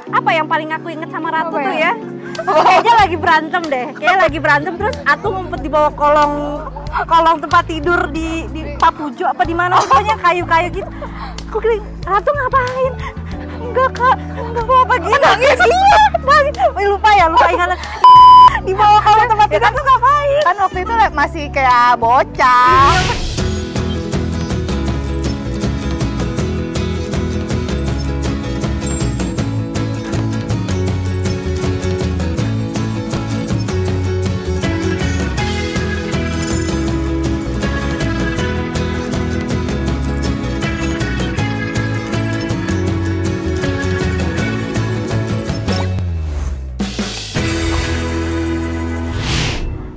apa yang paling aku inget sama Ratu tuh ya? Kayaknya lagi berantem deh. Kayaknya lagi berantem terus Atu ngumpet di bawah kolong tempat tidur di Papujo apa di mana pokoknya kayu-kayu gitu. Aku kira Ratu ngapain? Enggak Kak, enggak mau apa gitu. Nangis. Lupa ingat. Di bawah kolong tempat tidur tuh ngapain? Kan waktu itu masih kayak bocah.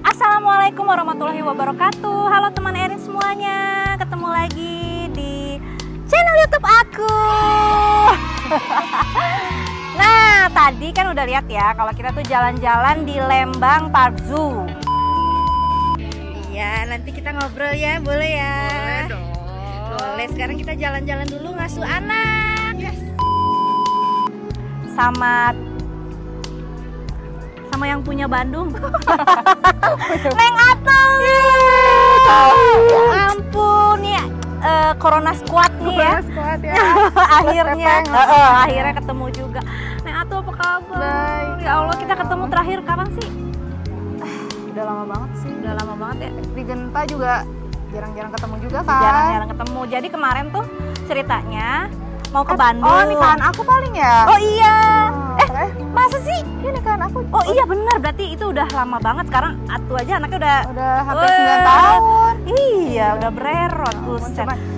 Assalamualaikum warahmatullahi wabarakatuh. Halo teman Erin semuanya, ketemu lagi di channel YouTube aku. Nah, tadi kan udah lihat ya kalau kita tuh jalan-jalan di Lembang Park Zoo. Iya, nanti kita ngobrol ya, boleh ya? Boleh dong. Boleh, sekarang kita jalan-jalan dulu ngasuh anak. Yes. Sama yang punya Bandung. Neng Atul. Ampun ya, Corona Squad nih ya. Akhirnya ketemu juga. Neng Atul apa kabar? Baik. Ya Allah, kita ketemu terakhir kapan sih? Udah lama banget sih. Udah lama banget ya. Di Genta juga jarang-jarang ketemu juga kan. Jarang-jarang ketemu. Jadi kemarin tuh ceritanya mau ke Bandung. Oh, nikahan aku paling ya? Oh iya. Masa sih? Iya, nikahan aku. Oh iya benar, berarti itu udah lama banget. Sekarang Atu aja anaknya udah hampir 9 tahun. Iya, udah bererot tuh.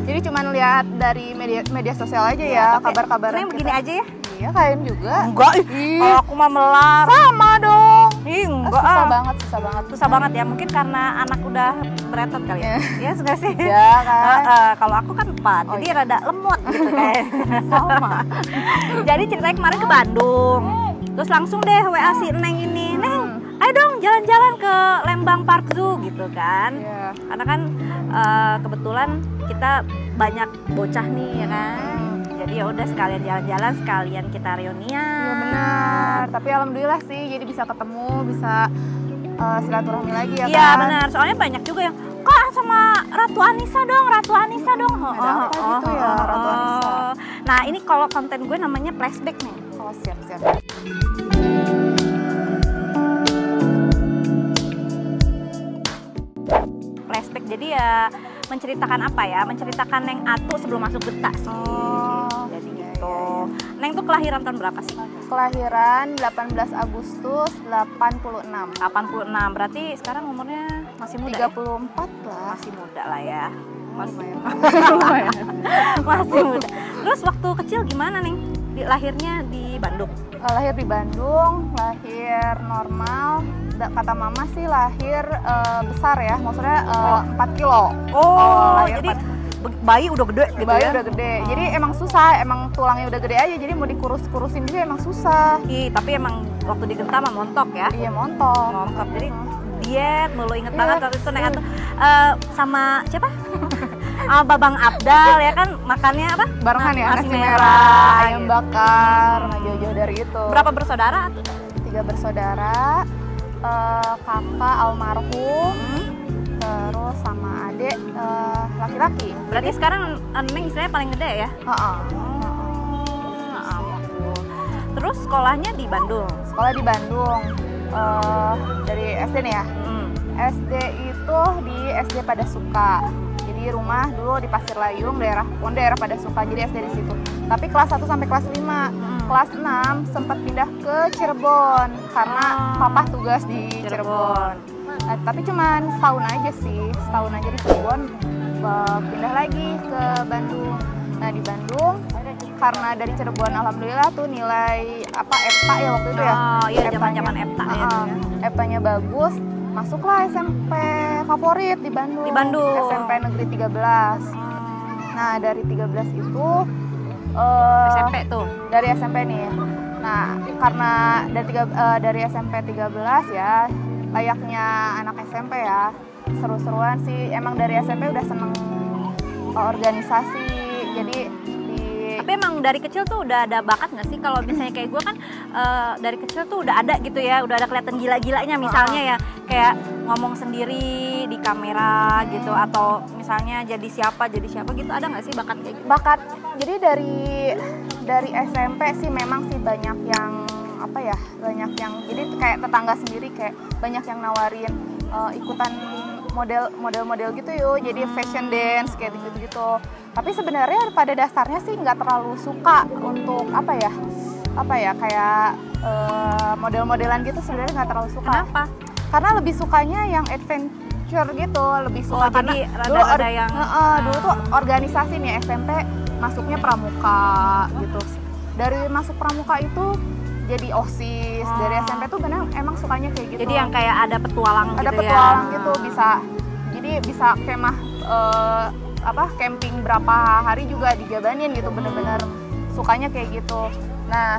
Jadi cuman lihat dari media sosial aja ya, kabar-kabarnya. Neng begini aja ya? Iya, kalian juga. Enggak, kalau aku mah melar. Sama dong. Ih, enggak. Susah banget. Susah banget ya, mungkin karena anak udah beretot kali ya. Iya, suka sih. Ya kan. Kalau aku kan 4, jadi rada lemot gitu kayak. Sama. Jadi ceritanya kemarin ke Bandung. Terus langsung deh WA si Neng ini. Neng, ayo dong jalan-jalan ke Lembang Park Zoo gitu kan. Yeah. Karena kan kebetulan kita banyak bocah nih ya kan. Jadi ya udah sekalian jalan-jalan, sekalian kita reunian. Iya benar. Tapi alhamdulillah sih jadi bisa ketemu, bisa silaturahmi lagi ya kan. Iya benar. Soalnya banyak juga yang Kak sama Ratu Anissa dong. Ada apa gitu ya Ratu Anissa? Nah ini kalau konten gue namanya flashback nih. Oh siap. Flashback jadi ya menceritakan apa ya? Menceritakan Neng Atu sebelum masuk Genta sih. Jadi gitu. Neng tuh kelahiran tahun berapa sih? Kelahiran 18 Agustus 86. 86. Berarti sekarang umurnya masih muda. 34 ya? lah. Masih muda lah ya. Lumayan. Masih muda. Terus waktu kecil gimana Neng? Lahirnya di Bandung. Lahir di Bandung, lahir normal. Kata mama sih lahir besar ya, maksudnya 4 kilo. Jadi bayi udah gede gitu bayi ya? Udah gede, jadi emang susah, emang tulangnya udah gede aja, jadi mau dikurus-kurusin juga emang susah. Tapi emang waktu di Genta mah montok ya? Iya montok. Jadi diet mulu, inget banget waktu itu Neng Atu sama siapa? Babang Abdal ya kan, makannya apa? Barengan ya, nasi merah, ayam gitu. bakar, jauh-jauh dari itu. Berapa bersaudara? 3 bersaudara, kakak almarhum, terus sama adik laki-laki. Berarti sekarang Neng istilahnya paling gede ya? Terus sekolahnya di Bandung? Sekolah di Bandung, dari SD nih ya? SD itu di SD Padasuka. Jadi rumah dulu di Pasir Layung, daerah Padasuka, jadi SD di situ. Tapi kelas 1 sampai kelas 5. Kelas 6 sempat pindah ke Cirebon karena papa tugas di Cirebon. Nah, tapi cuman setahun aja di Cirebon, pindah lagi ke Bandung. Nah di Bandung karena dari Cirebon alhamdulillah tuh nilai EPTA ya waktu itu ya. Iya, zaman-zaman EPTA ya. EPTA-nya bagus, masuklah SMP favorit di Bandung. SMP Negeri 13. Nah dari 13 itu SMP tuh. Dari SMP nih. Nah, karena dari SMP 13 ya, layaknya anak SMP ya, seru-seruan sih. Emang dari SMP udah seneng organisasi. Jadi di Tapi emang dari kecil tuh udah ada bakat nggak sih? Kalau misalnya kayak gue kan dari kecil tuh udah ada gitu ya, udah ada kelihatan gila-gilanya misalnya ya, kayak ngomong sendiri di kamera gitu, atau misalnya jadi siapa gitu, ada nggak sih bakat kayak gitu? Bakat, jadi dari SMP sih memang sih banyak yang apa ya, banyak yang jadi kayak tetangga sendiri kayak banyak yang nawarin ikutan model gitu yuk, jadi fashion dance kayak gitu. Tapi sebenarnya pada dasarnya sih nggak terlalu suka untuk apa ya kayak model-modelan gitu, sebenarnya nggak terlalu suka. Kenapa? Karena lebih sukanya yang adventure gitu, lebih suka karena jadi dulu ada yang dulu tuh organisasi nih SMP masuknya pramuka gitu. Dari masuk pramuka itu jadi OSIS. Dari SMP tuh benar emang sukanya kayak gitu. Jadi yang kayak ada petualang ada gitu petualang ya. gitu, bisa kemah camping berapa hari juga dijabanin gitu, bener-bener sukanya kayak gitu. Nah,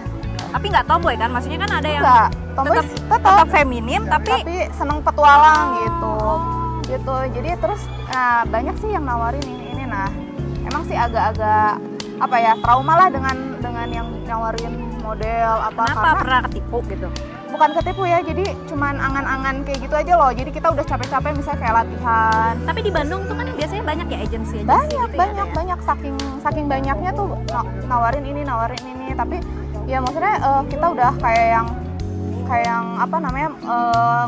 tapi nggak tomboy kan, maksudnya kan ada yang enggak, tomboy tetap feminim tapi seneng petualang gitu. Jadi terus banyak sih yang nawarin ini. Nah, emang sih agak-agak apa ya, trauma lah dengan yang nawarin model apa. Kenapa? Karena Pernah ketipu gitu? bukan ketipu ya, jadi cuman angan-angan kayak gitu aja loh. Jadi kita udah capek-capek misalnya kayak latihan. Tapi di Bandung tuh kan biasanya banyak ya agensi Banyak saking banyaknya tuh nawarin ini. Tapi ya maksudnya kita udah kayak yang apa namanya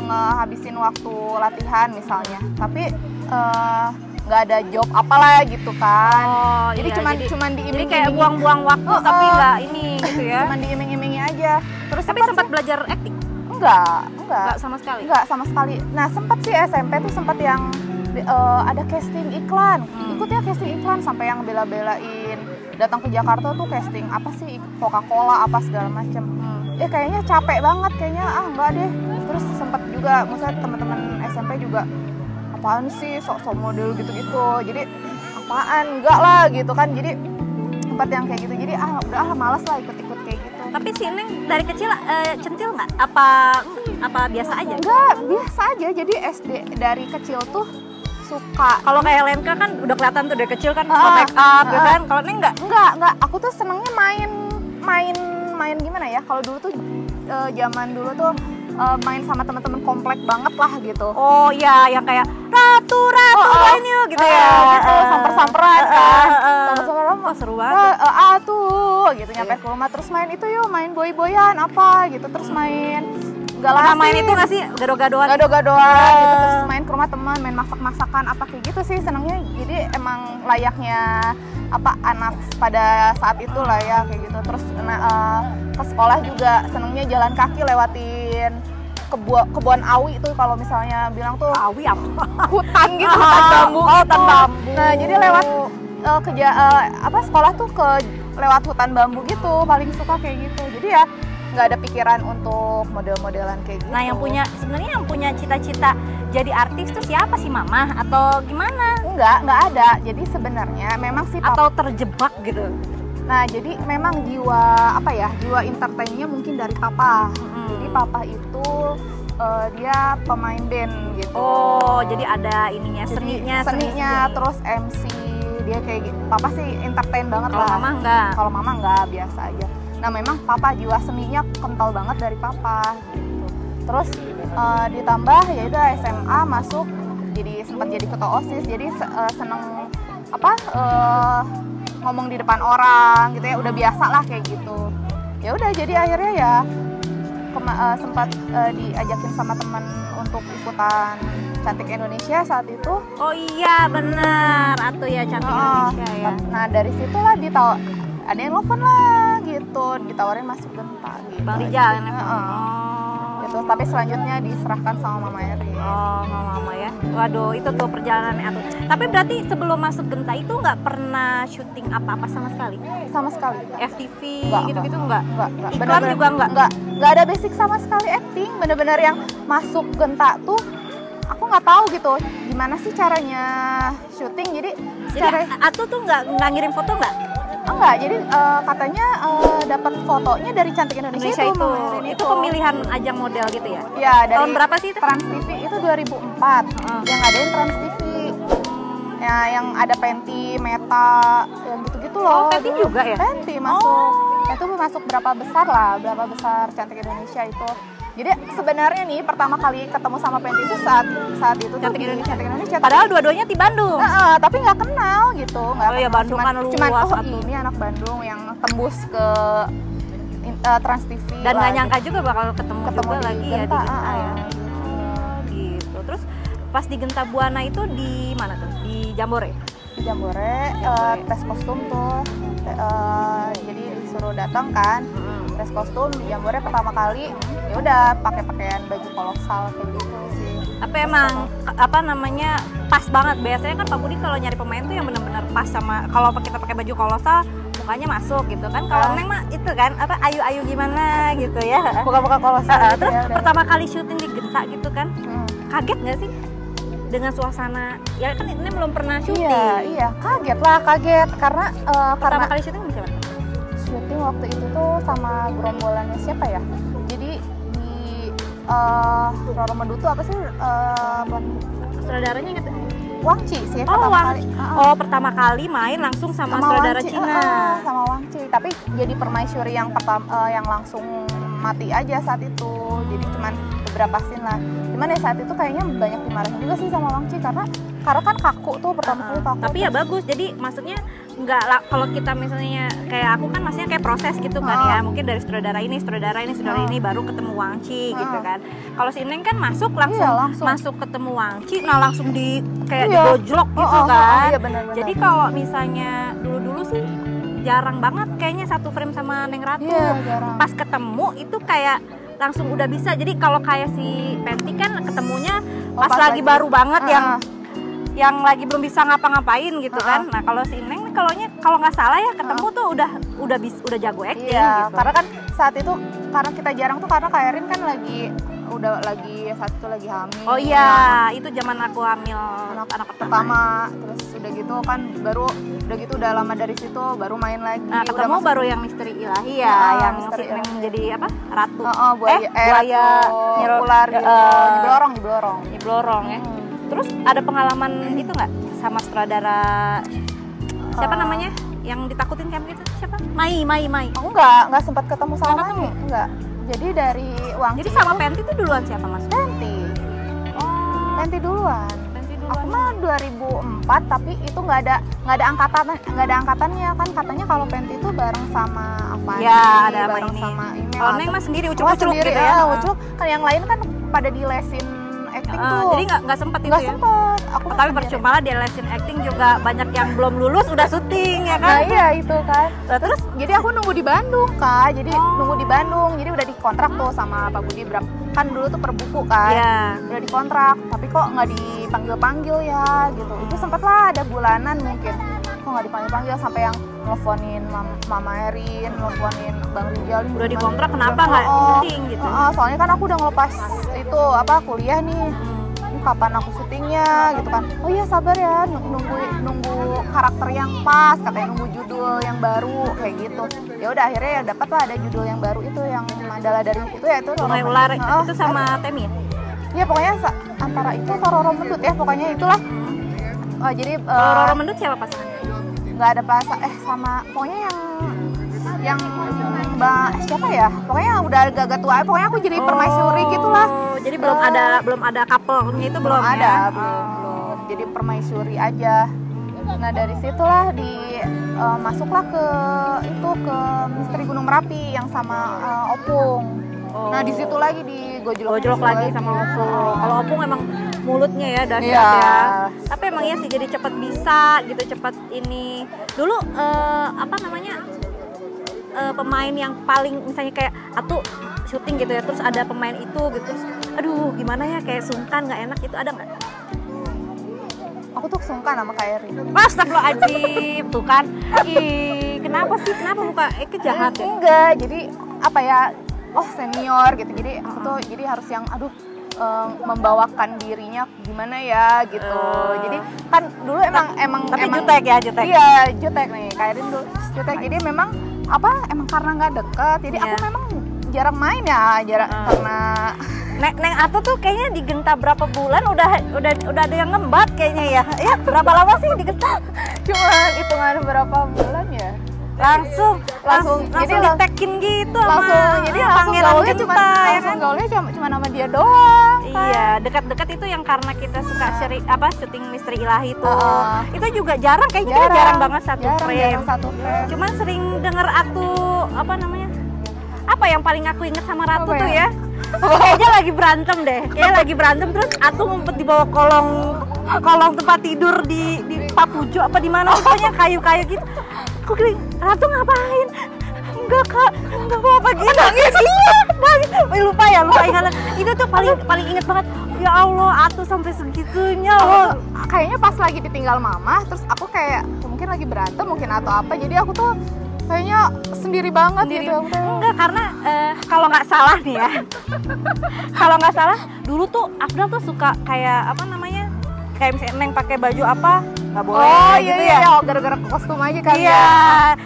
ngehabisin waktu latihan misalnya. Tapi nggak ada job apalah gitu kan. Jadi iya, cuman diiming-imingi. Jadi kayak buang-buang waktu tapi nggak ini gitu ya. Cuman diiming-imingi aja. Terus Tapi sempat belajar acting? Enggak sama sekali. Enggak sama sekali. Nah, sempat sih SMP tuh sempat yang ada casting iklan. Ikut ya casting iklan sampai yang bela-belain datang ke Jakarta tuh casting apa sih, Coca-Cola apa segala macem. Kayaknya capek banget, kayaknya enggak deh. Terus sempat juga misalnya teman-teman SMP juga apaan sih sok-sok model gitu-gitu. Jadi apaan, enggak lah gitu kan. Jadi sempat yang kayak gitu. Jadi udah malas lah ikut-ikut kayak gitu. Tapi si Neng dari kecil centil nggak? Apa biasa aja? Enggak, biasa aja. Jadi SD dari kecil tuh suka. Kalau kayak Lenka kan udah kelihatan tuh dari kecil kan make up gitu kan. Kalau Neng nggak? Enggak. Aku tuh senengnya main gimana ya? Kalau dulu tuh zaman dulu tuh main sama teman-teman komplek banget lah gitu. Oh iya, yang kayak ratu main yuk gitu ya. Gitu, samper-samperan kan. Samper-samperan. Oh, seru banget. Gitu nyampe ke rumah terus main itu yuk, main boy-boyan apa gitu, terus main Pernah main itu nggak sih? Gado-gadoan gitu, terus main ke rumah teman, main masak-masakan apa kayak gitu sih senangnya. Jadi emang layaknya anak pada saat itu lah ya kayak gitu. Terus ke sekolah juga senangnya jalan kaki lewatin kebun awi tuh, kalau misalnya bilang tuh awi apa? Hutan gitu, hutan bambu gitu. Hutan bambu. Nah, jadi lewat sekolah tuh lewat hutan bambu gitu, paling suka kayak gitu. Jadi ya nggak ada pikiran untuk model-modelan kayak gitu. Nah, sebenarnya yang punya cita-cita jadi artis tuh siapa sih, Mama atau gimana? Nggak ada. Jadi sebenarnya memang sih atau terjebak gitu. Nah, jadi memang jiwa entertainnya mungkin dari papa. Jadi papa itu dia pemain band gitu. Oh, jadi ada ininya, seninya terus MC. Dia kayak gitu. Papa sih entertain banget lah. Kalau Mama enggak? Kalau Mama enggak, biasa aja. Nah, memang papa jiwa seninya kental banget dari papa gitu. Terus ditambah ya udah SMA masuk, sempat jadi ketua OSIS. Jadi seneng ngomong di depan orang gitu ya, udah biasa lah kayak gitu. Ya udah, jadi akhirnya ya sempat diajakin sama teman untuk ikutan Cantik Indonesia saat itu. Oh iya bener, atau ya Cantik Indonesia ya. Nah, dari situlah ada yang nelfon lah gitu, ditawarin masuk Genta gitu. Bang Rijal yang gitu. Tapi selanjutnya diserahkan sama Mama Eri. Oh, Mama ya. Waduh, itu tuh perjalanannya tuh. Tapi berarti sebelum masuk Genta itu nggak pernah syuting apa-apa sama sekali? Sama sekali. FTV gitu-gitu nggak? Enggak. Iklan juga enggak? Enggak ada basic sama sekali acting. Bener-bener yang masuk Genta tuh aku nggak tahu gitu gimana sih caranya syuting. Jadi Atu tuh nggak ngirim foto nggak? Enggak, jadi katanya dapat fotonya dari Cantik Indonesia itu pemilihan ajang model gitu ya? Iya, dari tahun berapa sih itu? Trans TV itu 2004 yang ngadain Trans TV. Ya, yang ada Penti, Meta, yang gitu-gitu gitu loh. Penti juga ya? Penti masuk. Itu masuk berapa besar Cantik Indonesia itu. Jadi sebenarnya nih pertama kali ketemu sama Penti itu saat itu Cantik tuh Indonesia. Cantik Indonesia. Padahal dua-duanya di Bandung. Tapi nggak kenal gitu. Nggak iya, kenal. Bandung kan luas Cuman satu. ini anak Bandung yang tembus ke Trans TV. Dan nggak nyangka juga bakal ketemu juga di lagi Genta, ya di Genta ya. Gitu. Terus pas di Genta Buana itu di mana tuh? Di Jambore? Di Jambore, tes kostum tuh. Jadi disuruh datang kan. Tes kostum di Jambore pertama kali. Ya udah pakai pakaian baju kolosal kayak gitu sih. Apa emang apa namanya pas banget. Biasanya kan Pak Budi kalau nyari pemain tuh yang benar-benar pas sama kalau kita pakai baju kolosal mukanya masuk gitu kan. Kalau Neng mah itu kan apa ayu-ayu gimana gitu ya. Buka-buka kolosal gitu terus ya, pertama kali syuting di Genta gitu kan. Kaget nggak sih dengan suasana? Ya kan ini belum pernah syuting. Iya, kaget karena Pertama kali syuting sama siapa? Syuting waktu itu tuh sama gerombolannya siapa ya? Jadi di Roro Mendutu apa sih? Sutradaranya inget? Wangci sih Wangci. Pertama kali main langsung sama sutradara Wangci, Cina. Sama Wangci. Tapi jadi permaisuri yang pertama yang langsung mati aja saat itu. Jadi cuman beberapa scene lah. Cuman ya saat itu kayaknya banyak dimarahin juga sih sama Wangci karena kan kaku tuh pertama kali kaku. Tapi ya bagus. Jadi maksudnya nggak kalau kita misalnya kayak aku kan maksudnya kayak proses gitu kan ya. Mungkin dari sutradara ini baru ketemu Wangci gitu kan. Kalau si Neng kan langsung masuk ketemu Wangci, langsung di kayak digojlok gitu kan. Iya, bener. Jadi kalau misalnya dulu sih jarang banget kayaknya satu frame sama Neng Ratu. Iya, jarang. Pas ketemu itu kayak langsung udah bisa. Jadi kalau kayak si Penti kan ketemunya pas lagi baru banget yang lagi belum bisa ngapa-ngapain gitu kan. Nah kalau si Neng kalau nggak salah ya ketemu tuh udah jago acting gitu. Karena kan saat itu karena kita jarang tuh karena Kak Erin kan lagi saat itu lagi hamil. Oh iya, itu zaman aku hamil anak pertama. Terus udah gitu kan udah lama dari situ baru main lagi. Nah, ketemu baru yang Misteri Ilahi ya, yang si Neng jadi apa? Ratu. Buaya ular gitu. Nyeblorong ya. Terus ada pengalaman itu nggak sama sutradara siapa namanya yang ditakutin kayak gitu? Siapa? Mai. Aku nggak sempat ketemu sama Mai. Enggak. Jadi dari Wangci. Jadi sama Penti itu duluan siapa Mas? Penti. Oh. Penti duluan. Aku mah 2004 tapi itu nggak ada angkatannya kan katanya kalau Penti itu bareng sama Avani. Ya, ada bareng ini. sama Email. Kalau Neng mah sendiri ucuk-ucuk gitu ya. Ucuk. Kan yang lain kan pada di lesin acting tuh. Jadi nggak sempet itu ya? Sempet. Tapi percuma lah dia lesin acting juga banyak yang belum lulus udah syuting ya kan? Nah iya itu kan. Terus jadi aku nunggu di Bandung Kak. Jadi nunggu di Bandung. Jadi udah dikontrak tuh sama Pak Budi kan dulu tuh per buku kan. Yeah. Udah dikontrak. Tapi kok nggak dipanggil-panggil ya gitu. Itu sempet lah ada bulanan mungkin. Kok nggak dipanggil-panggil sampai yang nelfonin Mama Erin, nelfonin Bang Rijal. Udah dikontrak kenapa nggak syuting gitu? Soalnya kan aku udah ngelepas itu kuliah nih. Kapan aku syutingnya gitu kan. Oh iya sabar ya nunggu karakter yang pas, katanya nunggu judul yang baru kayak gitu. Ya udah akhirnya ya dapat lah ada judul yang baru itu yang Mandala dari itu ya itu Sungai Ular itu sama Temi ya? Iya pokoknya antara itu atau Roro Mendut ya pokoknya itulah. Jadi Roro Mendut siapa pasangannya? Nggak ada sama pokoknya yang siapa ya? Pokoknya udah agak tua. Pokoknya aku jadi permaisuri gitulah. Jadi belum ada couple-nya itu belum ada, ya? Belum. Jadi permaisuri aja. Nah dari situlah masuklah ke Misteri Gunung Merapi yang sama Opung. Nah di situ lagi digojlok lagi sama Opung. Kalau Opung emang mulutnya ya dahsyat ya. Tapi emang ya sih jadi cepat bisa gitu, cepat ini. Dulu pemain yang paling misalnya kayak Atu syuting gitu ya, terus ada pemain itu gitu, terus aduh gimana ya kayak sungkan nggak enak itu ada nggak? Aku tuh sungkan sama Kak Erin. Astagfirullahaladzim, tuh kan. Kenapa muka jahat ya? Enggak, jadi apa ya? Senior gitu. Jadi aku tuh harus yang membawakan dirinya gimana ya gitu. Jadi kan dulu emang jutek ya, jutek. Iya, jutek nih. Kak Erin dulu jutek. Jadi memang emang karena nggak deket. Jadi aku memang jarang main ya, karena Neng Atu tuh kayaknya di Genta berapa bulan udah ada yang ngembat kayaknya ya. Ya berapa lama sih di Genta? Cuma hitungan berapa bulan ya? langsung jadi ditekin gitu langsung jadi langsung Pangeran gaulnya Genta, cuma ya langsung kan? gaulnya cuma nama dia doang kan? Iya, dekat-dekat itu yang karena kita suka syuting Misteri Ilahi tuh. Itu juga jarang kayaknya kita jarang banget satu frame. Cuman sering denger Atu apa namanya? Apa yang paling aku inget sama Ratu tuh ya? Kayaknya lagi berantem deh. Kayaknya lagi berantem terus Atu ngumpet di bawah kolong tempat tidur di Papujo apa di mana pokoknya kayu-kayu gitu. Aku kira Ratu ngapain? Enggak kak, enggak apa-apa gitu. Nangis, iya, nangis. Lupa ingat. Itu tuh paling inget banget. Ya Allah, Atu sampai segitunya loh. Kayaknya pas lagi ditinggal mama, terus aku kayak mungkin lagi berantem mungkin atau apa. Jadi aku tuh kayaknya sendiri banget gitu. Enggak, karena kalau nggak salah nih ya. Kalau nggak salah, dulu tuh Afdal tuh suka kayak apa namanya? Kayak misalnya Neng pakai baju apa nggak boleh gitu ya. Oh gara-gara kostum aja kan iya. ya.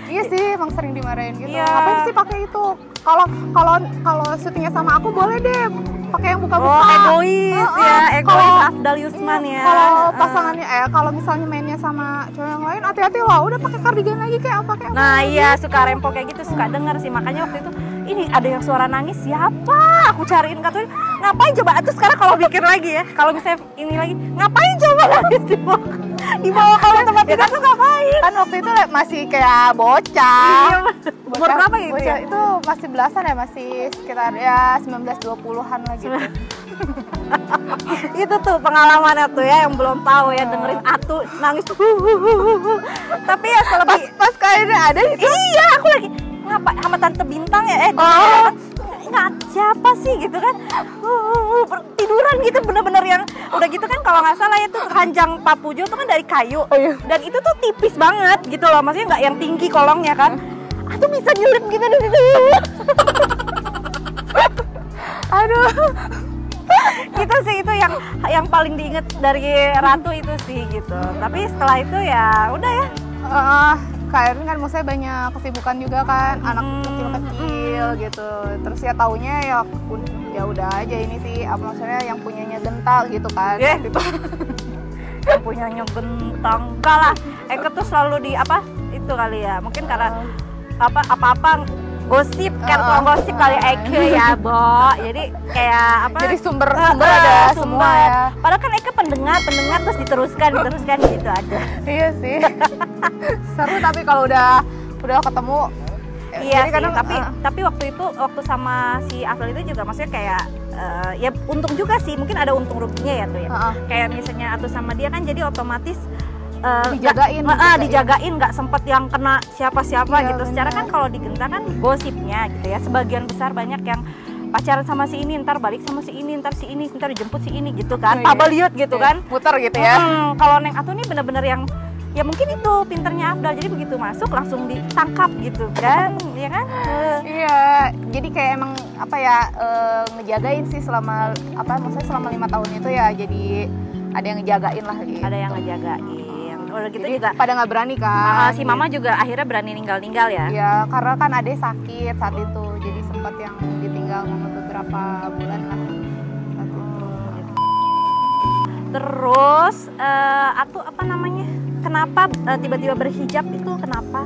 Iya sih, emang sering dimarahin gitu. Iya. Ngapain sih pakai itu? Kalau syutingnya sama aku boleh deh pakai yang buka-buka. Oh, egois ya, egois Afdal Yusman ya. Kalau pasangannya kalau misalnya mainnya sama cowok yang lain, hati-hati loh, udah pakai kardigan lagi kayak apa kayak. Nah iya, suka rempong kayak gitu, suka denger sih. Makanya waktu itu ini ada yang suara nangis, siapa? Aku cariin katanya, ngapain coba? Terus sekarang kalau pikir lagi ya, kalau misalnya ini lagi, ngapain coba nangis di bawah kalau tempat tidur tuh ngapain? Kan waktu itu masih kayak bocah. Iya, umur berapa gitu bocah, ya? Itu masih belasan ya, masih sekitar ya 19-20-an lah gitu. Itu tuh pengalamannya tuh ya yang belum tahu ya, dengerin Atu nangis. Tapi ya selebih Pas kayaknya ada itu. Iya, aku lagi ngapain sama Tante Bintang ya? Nggak siapa sih gitu kan? Tiduran gitu bener-bener yang udah gitu kan, kalau nggak salah ya tuh ranjang Papujo tuh kan dari kayu. Dan itu tuh tipis banget gitu loh, maksudnya nggak yang tinggi kolongnya kan. Atu bisa nyelip gitu. Aduh. Itu sih itu yang paling diinget dari Ratu itu sih gitu. Tapi setelah itu ya udah ya. Kak Erin kan maksudnya banyak kesibukan juga kan, anak kecil-kecil gitu. Terus ya taunya ya udah aja ini sih, apa maksudnya yang punyanya Genta gitu kan. Gitu. Yang punyanya Gentang enggak lah. Eke tuh selalu di apa? Itu kali ya. Mungkin karena apa-apa gosip, kartu gosip kali Eke ya, Bo. Jadi kayak apa? Jadi sumber ada semua ya. Padahal kan Eke pendengar terus diteruskan gitu aja. Iya sih. Seru tapi kalau udah ketemu. Iya sih, tapi waktu sama si Afdal itu juga maksudnya kayak ya untung juga sih, mungkin ada untung ruginya ya tuh ya. Kayak misalnya Atu sama dia kan jadi otomatis dijagain nggak sempet yang kena siapa-siapa gitu. Secara kan kalau di Genta kan gosipnya gitu ya, sebagian besar banyak yang pacaran sama si ini, ntar balik sama si ini, ntar dijemput si ini gitu kan, Pabaliut gitu kan, putar gitu ya. Kalau Neng Atu nih bener-bener yang ya mungkin itu pinternya Afdal, jadi begitu masuk langsung ditangkap gitu kan, ya kan? Iya, jadi kayak emang apa ya, ngejagain sih selama maksudnya selama 5 tahun itu ya, jadi ada yang ngejagain lah gitu. Ada yang ngejagain. Udah gitu jadi juga pada nggak berani kan. Si Mama juga akhirnya berani ninggal ya. Iya, karena kan adek sakit saat itu, jadi sempat yang ditinggal Mama beberapa bulan lah saat itu. Terus Atu apa namanya? Kenapa tiba-tiba berhijab itu kenapa?